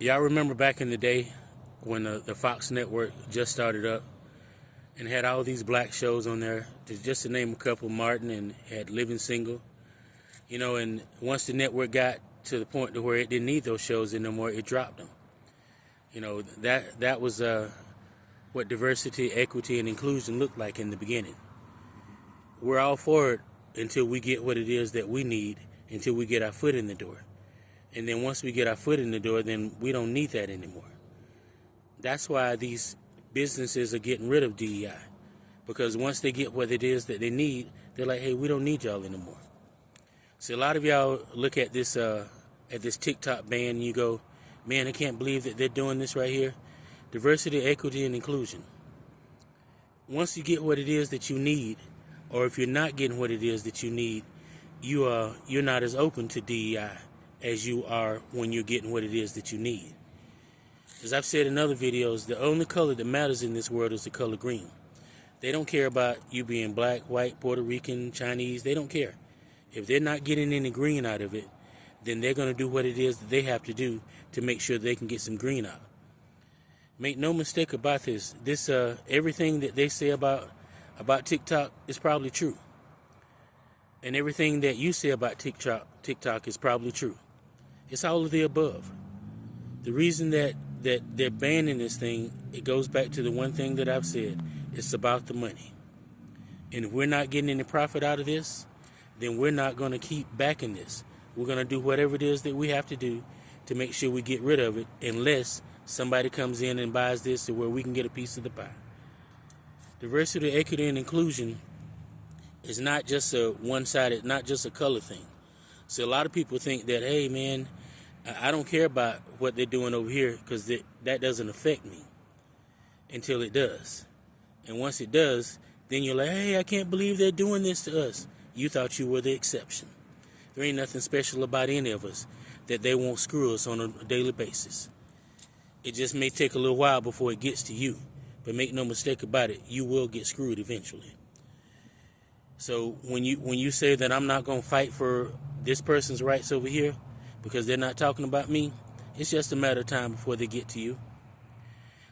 Y'all remember back in the day when the Fox network just started up and had all these black shows on there, just to name a couple, Martin, and had Living Single, and once the network got to the point to where it didn't need those shows anymore, it dropped them. That was what diversity, equity, and inclusion looked like in the beginning. We're all for it until we get what it is that we need, until we get our foot in the door. And then once we get our foot in the door, then we don't need that anymore. That's why these businesses are getting rid of DEI. Because once they get what it is that they need, they're like, hey, we don't need y'all anymore. So a lot of y'all look at this TikTok ban and you go, man, I can't believe that they're doing this right here. Diversity, equity, and inclusion. Once you get what it is that you need, or if you're not getting what it is that you need, you're not as open to DEI as you are when you're getting what it is that you need. As I've said in other videos, the only color that matters in this world is the color green. They don't care about you being black, white, Puerto Rican, Chinese. They don't care. If they're not getting any green out of it, then they're going to do what it is that they have to do to make sure they can get some green out. Make no mistake about this. Everything that they say about TikTok is probably true. And everything that you say about TikTok is probably true. It's all of the above. The reason that they're banning this thing, it goes back to the one thing that I've said. It's about the money. And if we're not getting any profit out of this, then we're not going to keep backing this. We're going to do whatever it is that we have to do to make sure we get rid of it, unless somebody comes in and buys this to where we can get a piece of the pie. Diversity, equity, and inclusion is not just a one-sided, not just a color thing. So a lot of people think that, hey, man, I don't care about what they're doing over here because that doesn't affect me until it does. And once it does, then you're like, hey, I can't believe they're doing this to us. You thought you were the exception. There ain't nothing special about any of us that they won't screw us on a daily basis. It just may take a little while before it gets to you. But make no mistake about it, you will get screwed eventually. So when you say that I'm not going to fight for this person's rights over here because they're not talking about me, it's just a matter of time before they get to you.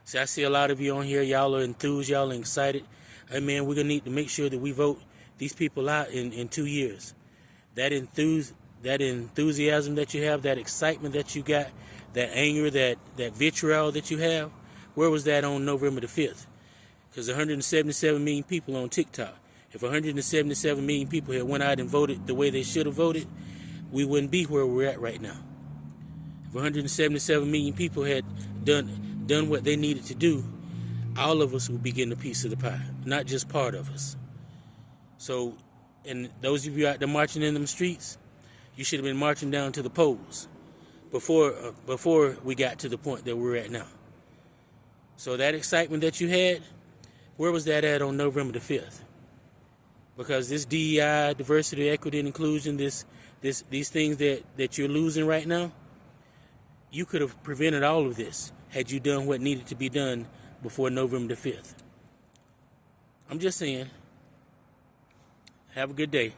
See, I see a lot of you on here, y'all are enthused, y'all are excited. Hey man, we're going to need to make sure that we vote these people out in 2 years. That enthusiasm that you have, that excitement that you got, that anger, that vitriol that you have, where was that on November the 5th? Because 177 million people on TikTok. If 177 million people had went out and voted the way they should have voted, we wouldn't be where we're at right now. If 177 million people had done what they needed to do, all of us would be getting a piece of the pie, not just part of us. So, and those of you out there marching in them streets, you should have been marching down to the polls before we got to the point that we're at now. So that excitement that you had, where was that at on November the 5th? Because this DEI, diversity, equity, and inclusion, these things that you're losing right now, you could have prevented all of this had you done what needed to be done before November the 5th. I'm just saying, have a good day.